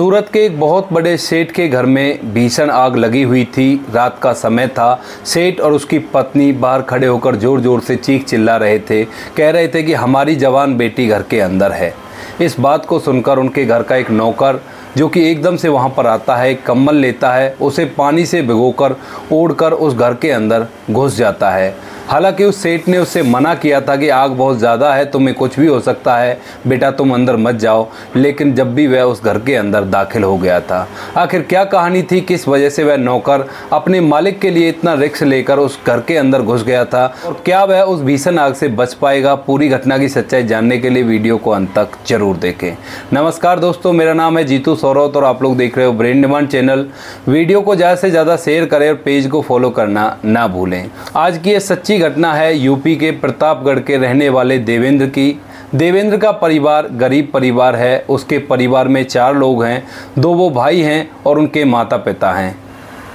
सूरत के एक बहुत बड़े सेठ के घर में भीषण आग लगी हुई थी। रात का समय था। सेठ और उसकी पत्नी बाहर खड़े होकर ज़ोर ज़ोर से चीख चिल्ला रहे थे। कह रहे थे कि हमारी जवान बेटी घर के अंदर है। इस बात को सुनकर उनके घर का एक नौकर जो कि एकदम से वहां पर आता है, कंबल लेता है, उसे पानी से भिगोकर ओढ़कर उस घर के अंदर घुस जाता है। हालांकि उस सेठ ने उससे मना किया था कि आग बहुत ज़्यादा है, तुम्हें कुछ भी हो सकता है, बेटा तुम अंदर मत जाओ। लेकिन जब भी वह उस घर के अंदर दाखिल हो गया था, आखिर क्या कहानी थी, किस वजह से वह नौकर अपने मालिक के लिए इतना रिस्क लेकर उस घर के अंदर घुस गया था और क्या वह उस भीषण आग से बच पाएगा, पूरी घटना की सच्चाई जानने के लिए वीडियो को अंत तक जरूर देखें। नमस्कार दोस्तों, मेरा नाम है जीतू सौरौत और आप लोग देख रहे हो ब्रेन डिमांड चैनल। वीडियो को ज़्यादा से ज़्यादा शेयर करें और पेज को फॉलो करना ना भूलें। आज की ये सच्ची घटना है यूपी के प्रतापगढ़ के रहने वाले देवेंद्र की। देवेंद्र का परिवार गरीब परिवार है। उसके परिवार में 4 लोग हैं, 2 वो भाई हैं और उनके माता पिता हैं।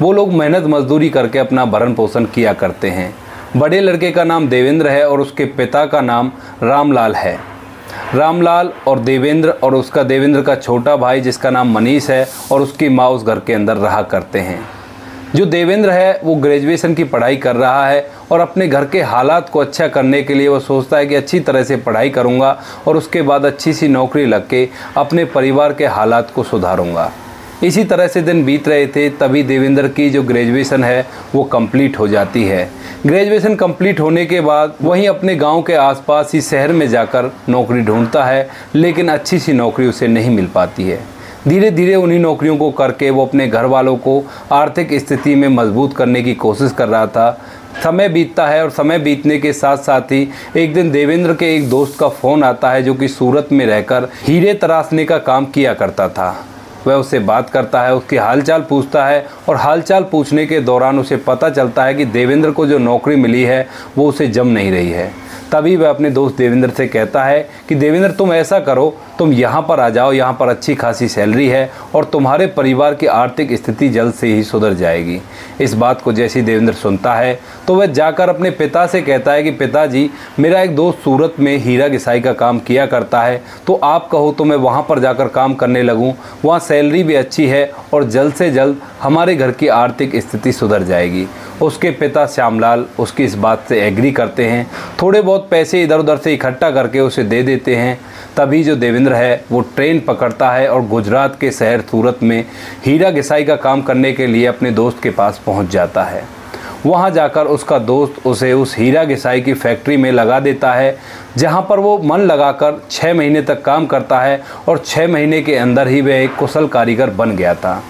वो लोग मेहनत मजदूरी करके अपना भरण पोषण किया करते हैं। बड़े लड़के का नाम देवेंद्र है और उसके पिता का नाम रामलाल है। रामलाल और देवेंद्र और उसका देवेंद्र का छोटा भाई जिसका नाम मनीष है और उसकी माँ उस घर के अंदर रहा करते हैं। जो देवेंद्र है वो ग्रेजुएशन की पढ़ाई कर रहा है और अपने घर के हालात को अच्छा करने के लिए वो सोचता है कि अच्छी तरह से पढ़ाई करूंगा और उसके बाद अच्छी सी नौकरी लग के अपने परिवार के हालात को सुधारूंगा। इसी तरह से दिन बीत रहे थे, तभी देवेंद्र की जो ग्रेजुएशन है वो कंप्लीट हो जाती है। ग्रेजुएशन कंप्लीट होने के बाद वहीं अपने गांव के आसपास ही शहर में जाकर नौकरी ढूंढता है, लेकिन अच्छी सी नौकरी उसे नहीं मिल पाती है। धीरे धीरे उन्हीं नौकरियों को करके वो अपने घर वालों को आर्थिक स्थिति में मजबूत करने की कोशिश कर रहा था। समय बीतता है और समय बीतने के साथ साथ ही एक दिन देवेंद्र के एक दोस्त का फ़ोन आता है जो कि सूरत में रहकर हीरे तराशने का काम किया करता था। वह उससे बात करता है, उसकी हालचाल पूछता है और हालचाल पूछने के दौरान उसे पता चलता है कि देवेंद्र को जो नौकरी मिली है वो उसे जम नहीं रही है। तभी वह अपने दोस्त देवेंद्र से कहता है कि देवेंद्र तुम ऐसा करो, तुम यहाँ पर आ जाओ, यहाँ पर अच्छी खासी सैलरी है और तुम्हारे परिवार की आर्थिक स्थिति जल्द से ही सुधर जाएगी। इस बात को जैसे ही देवेंद्र सुनता है तो वह जाकर अपने पिता से कहता है कि पिताजी, मेरा एक दोस्त सूरत में हीरा घिसाई का काम किया करता है, तो आप कहो तो मैं वहाँ पर जाकर काम करने लगूँ, वहाँ सैलरी भी अच्छी है और जल्द से जल्द हमारे घर की आर्थिक स्थिति सुधर जाएगी। उसके पिता श्यामलाल उसकी इस बात से एग्री करते हैं, थोड़े बहुत पैसे इधर उधर से इकट्ठा करके उसे दे देते हैं। तभी जो देवेंद्र है वो ट्रेन पकड़ता है और गुजरात के शहर सूरत में हीरा घिसाई का काम करने के लिए अपने दोस्त के पास पहुंच जाता है। वहां जाकर उसका दोस्त उसे उस हीरा घिसाई की फैक्ट्री में लगा देता है, जहां पर वो मन लगाकर 6 महीने तक काम करता है और 6 महीने के अंदर ही वह एक कुशल कारीगर बन गया था।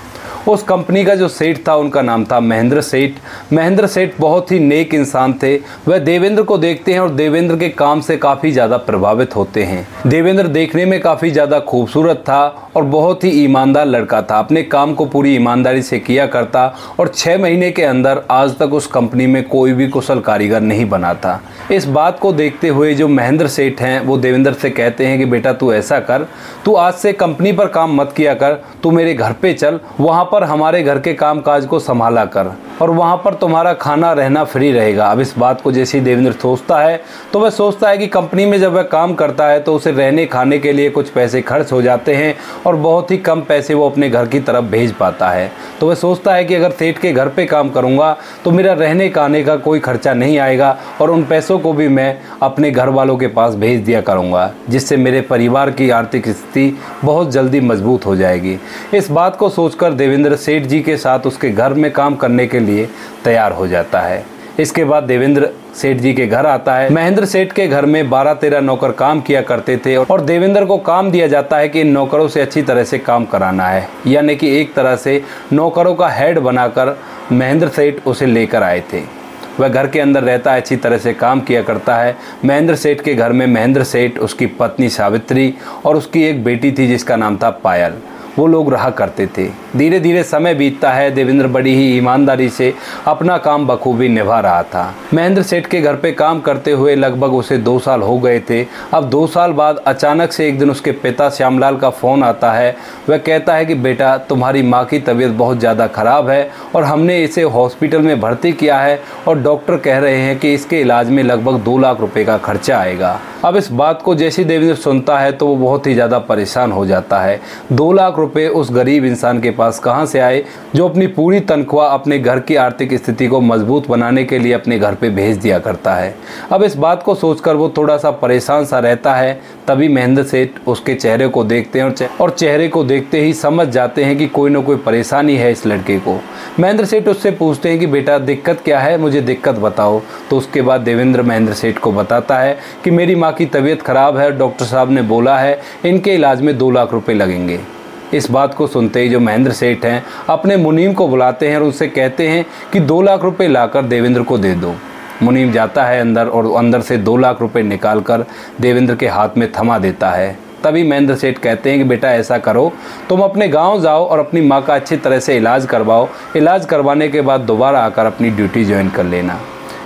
उस कंपनी का जो सेठ था उनका नाम था महेंद्र सेठ। महेंद्र सेठ बहुत ही नेक इंसान थे। वह देवेंद्र को देखते हैं और देवेंद्र के काम से काफ़ी ज़्यादा प्रभावित होते हैं। देवेंद्र देखने में काफ़ी ज़्यादा खूबसूरत था और बहुत ही ईमानदार लड़का था। अपने काम को पूरी ईमानदारी से किया करता और 6 महीने के अंदर आज तक उस कंपनी में कोई भी कुशल कारीगर नहीं बना था। इस बात को देखते हुए जो महेंद्र सेठ हैं वो देवेंद्र से कहते हैं कि बेटा तू ऐसा कर, तू आज से कंपनी पर काम मत किया कर, तू मेरे घर पे चल, वहाँ पर हमारे घर के कामकाज को संभाला कर और वहाँ पर तुम्हारा खाना रहना फ्री रहेगा। अब इस बात को जैसे ही देवेंद्र सोचता है तो वह सोचता है कि कंपनी में जब वह काम करता है तो उसे रहने खाने के लिए कुछ पैसे खर्च हो जाते हैं और बहुत ही कम पैसे वो अपने घर की तरफ भेज पाता है। तो वह सोचता है कि अगर सेठ के घर पे काम करूँगा तो मेरा रहने खाने का कोई खर्चा नहीं आएगा और उन पैसों को भी मैं अपने घर वालों के पास भेज दिया करूँगा, जिससे मेरे परिवार की आर्थिक स्थिति बहुत जल्दी मजबूत हो जाएगी। इस बात को सोचकर देवेंद्र सेठ जी के साथ उसके घर में काम करने के लिए तैयार हो जाता है। इसके बाद देवेंद्र सेठ जी के घर आता है। महेंद्र सेठ के घर में 12-13 नौकर काम किया करते थे और देवेंद्र को काम दिया जाता है कि इन नौकरों से अच्छी तरह से काम कराना है, यानी कि एक तरह से नौकरों का हेड बनाकर महेंद्र सेठ उसे लेकर आए थे। वह घर के अंदर रहता है, अच्छी तरह से काम किया करता है। महेंद्र सेठ के घर में महेंद्र सेठ, उसकी पत्नी सावित्री और उसकी एक बेटी थी जिसका नाम था पायल, वो लोग रहा करते थे। धीरे धीरे समय बीतता है। देवेंद्र बड़ी ही ईमानदारी से अपना काम बखूबी निभा रहा था। महेंद्र सेठ के घर पे काम करते हुए लगभग उसे 2 साल हो गए थे। अब 2 साल बाद अचानक से एक दिन उसके पिता श्यामलाल का फ़ोन आता है। वह कहता है कि बेटा तुम्हारी माँ की तबीयत बहुत ज़्यादा ख़राब है और हमने इसे हॉस्पिटल में भर्ती किया है और डॉक्टर कह रहे हैं कि इसके इलाज में लगभग 2 लाख रुपये का खर्चा आएगा। अब इस बात को जैसे देवेंद्र सुनता है तो वो बहुत ही ज़्यादा परेशान हो जाता है। 2 लाख रुपए उस गरीब इंसान के पास कहां से आए जो अपनी पूरी तनख्वाह अपने घर की आर्थिक स्थिति को मजबूत बनाने के लिए अपने घर पे भेज दिया करता है। अब इस बात को सोचकर वो थोड़ा सा परेशान सा रहता है। तभी महेंद्र सेठ उसके चेहरे को देखते हैं और चेहरे को देखते ही समझ जाते हैं कि कोई ना कोई परेशानी है इस लड़के को। महेंद्र सेठ उससे पूछते हैं कि बेटा दिक्कत क्या है, मुझे दिक्कत बताओ। तो उसके बाद देवेंद्र महेंद्र सेठ को बताता है कि मेरी माँ की तबीयत खराब है, डॉक्टर साहब ने बोला है इनके इलाज में 2 लाख रुपए लगेंगे। इस बात को सुनते ही जो महेंद्र सेठ हैं अपने मुनीम को बुलाते हैं और उनसे कहते हैं कि 2 लाख रुपए लाकर देवेंद्र को दे दो। मुनीम जाता है अंदर और अंदर से 2 लाख रुपए निकालकर देवेंद्र के हाथ में थमा देता है। तभी महेंद्र सेठ कहते हैं कि बेटा ऐसा करो, तुम अपने गांव जाओ और अपनी माँ का अच्छी तरह से इलाज करवाओ। इलाज करवाने के बाद दोबारा आकर अपनी ड्यूटी ज्वाइन कर लेना।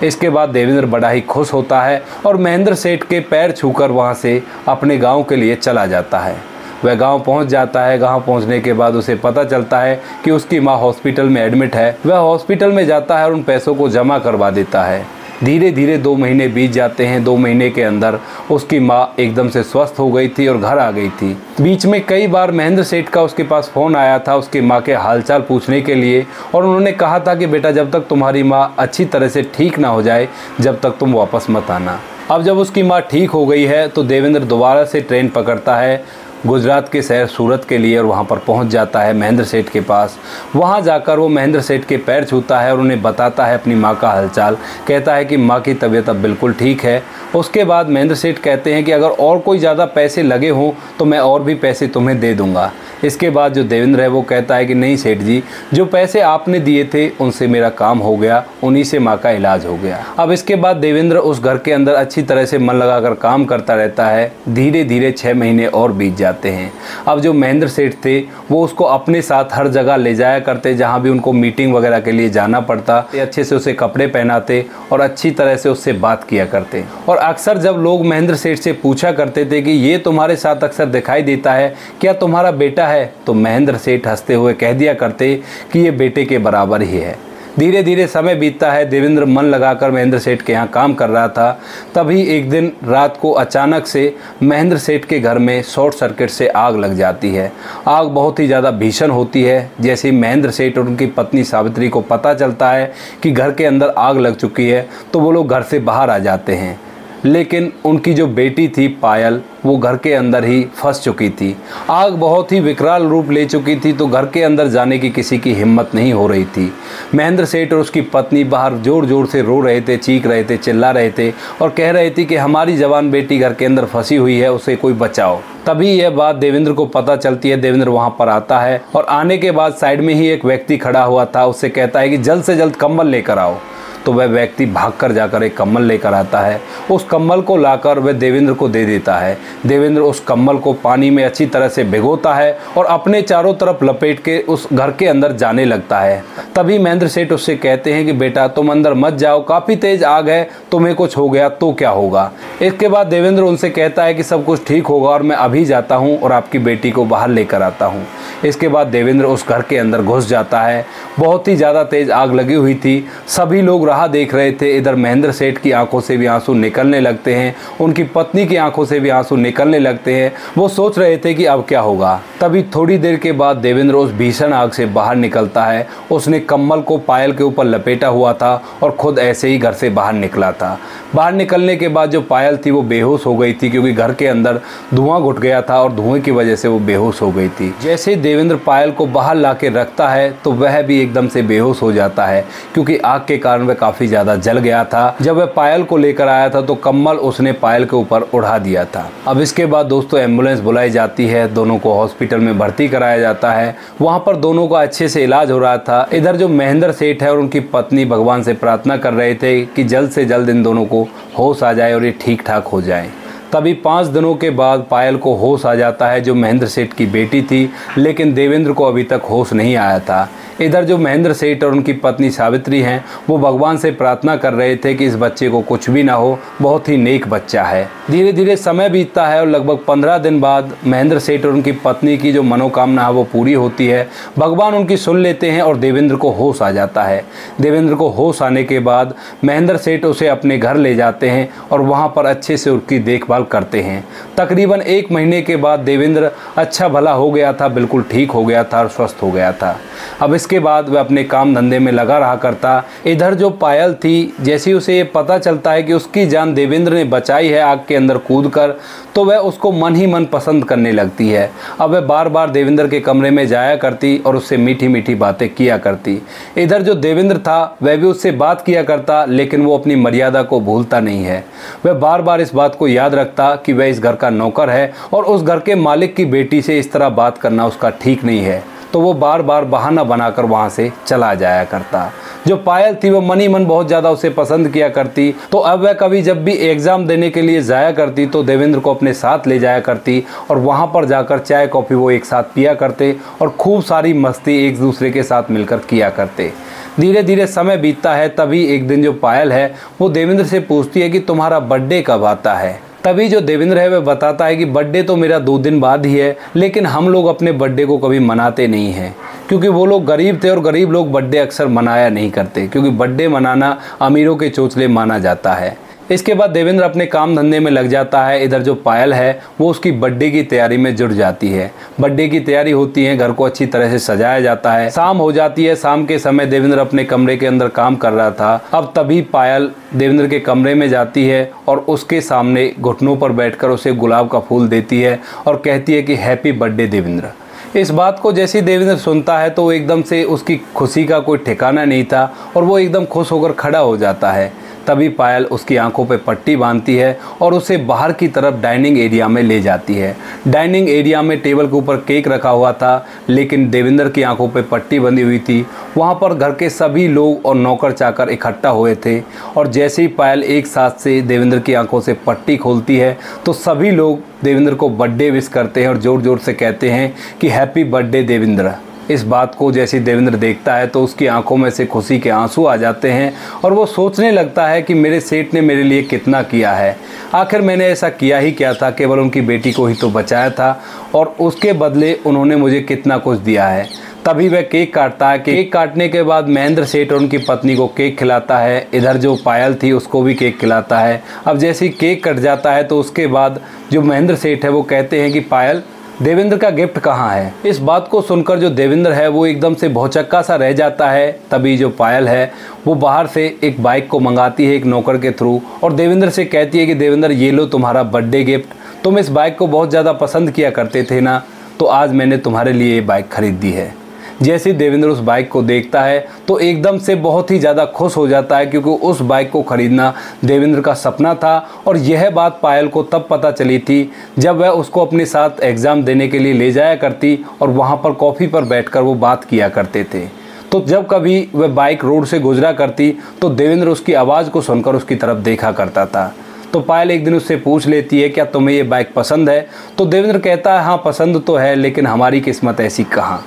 इसके बाद देवेंद्र बड़ा ही खुश होता है और महेंद्र सेठ के पैर छूकर वहाँ से अपने गाँव के लिए चला जाता है। वह गांव पहुंच जाता है। गांव पहुंचने के बाद उसे पता चलता है कि उसकी मां हॉस्पिटल में एडमिट है। वह हॉस्पिटल में जाता है और उन पैसों को जमा करवा देता है। धीरे धीरे 2 महीने बीत जाते हैं। 2 महीने के अंदर उसकी मां एकदम से स्वस्थ हो गई थी और घर आ गई थी। बीच में कई बार महेंद्र सेठ का उसके पास फ़ोन आया था उसकी मां के हालचाल पूछने के लिए, और उन्होंने कहा था कि बेटा जब तक तुम्हारी मां अच्छी तरह से ठीक ना हो जाए जब तक तुम वापस मत आना। अब जब उसकी मां ठीक हो गई है तो देवेंद्र दोबारा से ट्रेन पकड़ता है गुजरात के शहर सूरत के लिए और वहाँ पर पहुँच जाता है महेंद्र सेठ के पास। वहाँ जाकर वो महेंद्र सेठ के पैर छूता है और उन्हें बताता है अपनी माँ का हालचाल। कहता है कि माँ की तबीयत अब बिल्कुल ठीक है। उसके बाद महेंद्र सेठ कहते हैं कि अगर और कोई ज़्यादा पैसे लगे हों तो मैं और भी पैसे तुम्हें दे दूँगा। इसके बाद जो देवेंद्र है वो कहता है कि नहीं सेठ जी, जो पैसे आपने दिए थे उनसे मेरा काम हो गया, उन्हीं से माँ का इलाज हो गया। अब इसके बाद देवेंद्र उस घर के अंदर अच्छी तरह से मन लगाकर काम करता रहता है। धीरे धीरे 6 महीने और बीत जाते हैं। अब जो महेंद्र सेठ थे वो उसको अपने साथ हर जगह ले जाया करते, जहाँ भी उनको मीटिंग वगैरह के लिए जाना पड़ता। अच्छे से उसे कपड़े पहनाते और अच्छी तरह से उससे बात किया करते। और अक्सर जब लोग महेंद्र सेठ से पूछा करते थे कि ये तुम्हारे साथ अक्सर दिखाई देता है, क्या तुम्हारा बेटा है, तो महेंद्र सेठ हंसते हुए कह दिया करते कि ये बेटे के बराबर ही है। धीरे धीरे समय बीतता है। देवेंद्र मन लगाकर महेंद्र सेठ के यहाँ काम कर रहा था। तभी एक दिन रात को अचानक से महेंद्र सेठ के घर में शॉर्ट सर्किट से आग लग जाती है। आग बहुत ही ज़्यादा भीषण होती है। जैसे ही महेंद्र सेठ और उनकी पत्नी सावित्री को पता चलता है कि घर के अंदर आग लग चुकी है तो वो लोग घर से बाहर आ जाते हैं। लेकिन उनकी जो बेटी थी पायल, वो घर के अंदर ही फंस चुकी थी। आग बहुत ही विकराल रूप ले चुकी थी तो घर के अंदर जाने की किसी की हिम्मत नहीं हो रही थी। महेंद्र सेठ और उसकी पत्नी बाहर ज़ोर ज़ोर से रो रहे थे, चीख रहे थे, चिल्ला रहे थे और कह रहे थे कि हमारी जवान बेटी घर के अंदर फंसी हुई है, उसे कोई बचाओ। तभी यह बात देवेंद्र को पता चलती है। देवेंद्र वहाँ पर आता है और आने के बाद साइड में ही एक व्यक्ति खड़ा हुआ था। उससे कहता है कि जल्द से जल्द कंबल लेकर आओ। तो वह व्यक्ति भागकर जाकर एक कम्बल लेकर आता है। उस कम्बल को लाकर वह देवेंद्र को दे देता है। देवेंद्र उस कम्बल को पानी में अच्छी तरह से भिगोता है और अपने चारों तरफ लपेट के उस घर के अंदर जाने लगता है। तभी महेंद्र सेठ उससे कहते हैं कि बेटा तुम अंदर मत जाओ, काफ़ी तेज आग है, तुम्हें कुछ हो गया तो क्या होगा। इसके बाद देवेंद्र उनसे कहता है कि सब कुछ ठीक होगा और मैं अभी जाता हूँ और आपकी बेटी को बाहर लेकर आता हूँ। इसके बाद देवेंद्र उस घर के अंदर घुस जाता है। बहुत ही ज़्यादा तेज आग लगी हुई थी। सभी लोग राह देख रहे थे। इधर महेंद्र सेठ की आंखों से भी आंसू निकलने लगते हैं, उनकी पत्नी की आंखों से भी आंसू निकलने लगते हैं। वो सोच रहे थे कि अब क्या होगा। तभी थोड़ी देर के बाद देवेंद्र उस भीषण आग से बाहर निकलता है। उसने कम्बल को पायल के ऊपर लपेटा हुआ था और खुद ऐसे ही घर से बाहर निकला था। बाहर निकलने के बाद जो पायल थी वो बेहोश हो गई थी, क्योंकि घर के अंदर धुआं घुट गया था और धुएं की वजह से वो बेहोश हो गई थी। जैसे देवेंद्र पायल को बाहर ला के रखता है तो वह भी एकदम से बेहोश हो जाता है, क्योंकि आग के कारण वह काफ़ी ज़्यादा जल गया था। जब वह पायल को लेकर आया था तो कम्बल उसने पायल के ऊपर उड़ा दिया था। अब इसके बाद दोस्तों एम्बुलेंस बुलाई जाती है, दोनों को हॉस्पिटल में भर्ती कराया जाता है। वहाँ पर दोनों का अच्छे से इलाज हो रहा था। इधर जो महेंद्र सेठ है और उनकी पत्नी भगवान से प्रार्थना कर रहे थे कि जल्द से जल्द इन दोनों को होश आ जाए और ये ठीक ठाक हो जाए। तभी 5 दिनों के बाद पायल को होश आ जाता है, जो महेंद्र सेठ की बेटी थी, लेकिन देवेंद्र को अभी तक होश नहीं आया था। इधर जो महेंद्र सेठ और उनकी पत्नी सावित्री हैं वो भगवान से प्रार्थना कर रहे थे कि इस बच्चे को कुछ भी ना हो, बहुत ही नेक बच्चा है। धीरे धीरे समय बीतता है और लगभग 15 दिन बाद महेंद्र सेठ और उनकी पत्नी की जो मनोकामना है वो पूरी होती है। भगवान उनकी सुन लेते हैं और देवेंद्र को होश आ जाता है। देवेंद्र को होश आने के बाद महेंद्र सेठ उसे अपने घर ले जाते हैं और वहाँ पर अच्छे से उसकी देखभाल करते हैं। तकरीबन 1 महीने के बाद देवेंद्र अच्छा भला हो गया था, बिल्कुल ठीक हो गया था और स्वस्थ हो गया था। अब इसके बाद वह अपने काम धंधे में लगा रहा करता। इधर जो पायल थी, जैसे उसे ये पता चलता है कि उसकी जान देवेंद्र ने बचाई है आग के अंदर कूदकर, तो वह उसको मन ही मन पसंद करने लगती है। अब वह बार बार देवेंद्र के कमरे में जाया करती और उससे मीठी मीठी बातें किया करती। इधर जो देवेंद्र था वह भी उससे बात किया करता, लेकिन वो अपनी मर्यादा को भूलता नहीं है। वह बार बार इस बात को याद रखता कि वह इस घर का नौकर है और उस घर के मालिक की बेटी से इस तरह बात करना उसका ठीक नहीं है। तो वो बार बार बहाना बनाकर वहाँ से चला जाया करता। जो पायल थी वो मन ही मन बहुत ज़्यादा उसे पसंद किया करती। तो अब वह कभी जब भी एग्ज़ाम देने के लिए जाया करती तो देवेंद्र को अपने साथ ले जाया करती और वहाँ पर जाकर चाय कॉफ़ी वो एक साथ पिया करते और खूब सारी मस्ती एक दूसरे के साथ मिलकर किया करते। धीरे धीरे समय बीतता है। तभी एक दिन जो पायल है वो देवेंद्र से पूछती है कि तुम्हारा बर्थडे कब आता है। तभी जो देवेंद्र है वह बताता है कि बर्थडे तो मेरा 2 दिन बाद ही है, लेकिन हम लोग अपने बर्थडे को कभी मनाते नहीं हैं, क्योंकि वो लोग गरीब थे और गरीब लोग बर्थडे अक्सर मनाया नहीं करते, क्योंकि बर्थडे मनाना अमीरों के चोचले माना जाता है। इसके बाद देवेंद्र अपने काम धंधे में लग जाता है। इधर जो पायल है वो उसकी बर्थडे की तैयारी में जुट जाती है। बर्थडे की तैयारी होती है, घर को अच्छी तरह से सजाया जाता है। शाम हो जाती है। शाम के समय देवेंद्र अपने कमरे के अंदर काम कर रहा था। अब तभी पायल देवेंद्र के कमरे में जाती है और उसके सामने घुटनों पर बैठकर उसे गुलाब का फूल देती है और कहती है कि हैप्पी बर्थडे देवेंद्र। इस बात को जैसे ही देवेंद्र सुनता है तो एकदम से उसकी खुशी का कोई ठिकाना नहीं था और वो एकदम खुश होकर खड़ा हो जाता है। तभी पायल उसकी आंखों पे पट्टी बांधती है और उसे बाहर की तरफ डाइनिंग एरिया में ले जाती है। डाइनिंग एरिया में टेबल के ऊपर केक रखा हुआ था, लेकिन देवेंद्र की आंखों पे पट्टी बंधी हुई थी। वहाँ पर घर के सभी लोग और नौकर चाकर इकट्ठा हुए थे और जैसे ही पायल एक साथ से देवेंद्र की आंखों से पट्टी खोलती है तो सभी लोग देवेंद्र को बर्थडे विश करते हैं और ज़ोर ज़ोर से कहते हैं कि हैप्पी बर्थडे देवेंद्र। इस बात को जैसे देवेंद्र देखता है तो उसकी आंखों में से खुशी के आंसू आ जाते हैं और वो सोचने लगता है कि मेरे सेठ ने मेरे लिए कितना किया है। आखिर मैंने ऐसा किया ही क्या था, केवल उनकी बेटी को ही तो बचाया था और उसके बदले उन्होंने मुझे कितना कुछ दिया है। तभी वह केक काटता है। केक काटने के बाद महेंद्र सेठ और उनकी पत्नी को केक खिलाता है। इधर जो पायल थी उसको भी केक खिलाता है। अब जैसे ही केक कट जाता है तो उसके बाद जो महेंद्र सेठ है वो कहते हैं कि पायल, देवेंद्र का गिफ्ट कहाँ है। इस बात को सुनकर जो देवेंद्र है वो एकदम से भौचक्का सा रह जाता है। तभी जो पायल है वो बाहर से एक बाइक को मंगाती है एक नौकर के थ्रू और देवेंद्र से कहती है कि देवेंद्र ये लो तुम्हारा बर्थडे गिफ्ट। तुम इस बाइक को बहुत ज़्यादा पसंद किया करते थे ना, तो आज मैंने तुम्हारे लिए ये बाइक खरीद दी है। जैसे ही देवेंद्र उस बाइक को देखता है तो एकदम से बहुत ही ज़्यादा खुश हो जाता है, क्योंकि उस बाइक को ख़रीदना देवेंद्र का सपना था। और यह बात पायल को तब पता चली थी जब वह उसको अपने साथ एग्ज़ाम देने के लिए ले जाया करती और वहाँ पर कॉफ़ी पर बैठकर वो बात किया करते थे। तो जब कभी वह बाइक रोड से गुजरा करती तो देवेंद्र उसकी आवाज़ को सुनकर उसकी तरफ देखा करता था। तो पायल एक दिन उससे पूछ लेती है, क्या तुम्हें ये बाइक पसंद है? तो देवेंद्र कहता है, हाँ पसंद तो है, लेकिन हमारी किस्मत ऐसी कहाँ।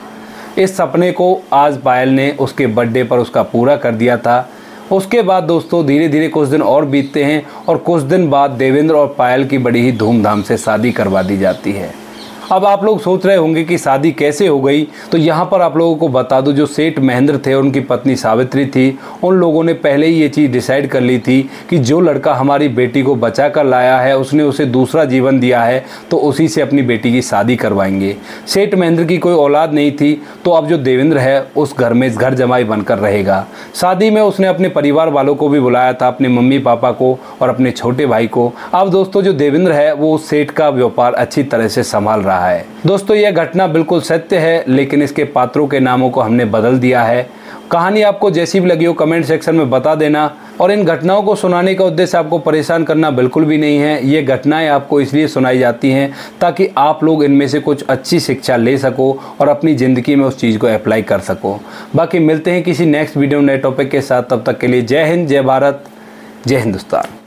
इस सपने को आज पायल ने उसके बर्थडे पर उसका पूरा कर दिया था। उसके बाद दोस्तों धीरे धीरे कुछ दिन और बीतते हैं और कुछ दिन बाद देवेंद्र और पायल की बड़ी ही धूमधाम से शादी करवा दी जाती है। अब आप लोग सोच रहे होंगे कि शादी कैसे हो गई, तो यहाँ पर आप लोगों को बता दूं, जो सेठ महेंद्र थे और उनकी पत्नी सावित्री थी, उन लोगों ने पहले ही ये चीज़ डिसाइड कर ली थी कि जो लड़का हमारी बेटी को बचा कर लाया है उसने उसे दूसरा जीवन दिया है, तो उसी से अपनी बेटी की शादी करवाएंगे। सेठ महेंद्र की कोई औलाद नहीं थी, तो अब जो देवेंद्र है उस घर में घर जमाई बनकर रहेगा। शादी में उसने अपने परिवार वालों को भी बुलाया था, अपने मम्मी पापा को और अपने छोटे भाई को। अब दोस्तों जो देवेंद्र है वो उस सेठ का व्यापार अच्छी तरह से संभाल रहा है। दोस्तों यह घटना बिल्कुल सत्य है, लेकिन इसके पात्रों के नामों को हमने बदल दिया है। कहानी आपको जैसी भी लगी हो कमेंट सेक्शन में बता देना। और इन घटनाओं को सुनाने का उद्देश्य आपको परेशान करना बिल्कुल भी नहीं है। ये घटनाएं आपको इसलिए सुनाई जाती हैं ताकि आप लोग इनमें से कुछ अच्छी शिक्षा ले सको और अपनी ज़िंदगी में उस चीज़ को अप्लाई कर सको। बाकी मिलते हैं किसी नेक्स्ट वीडियो नए टॉपिक के साथ। तब तक के लिए जय हिंद, जय भारत, जय हिंदुस्तान।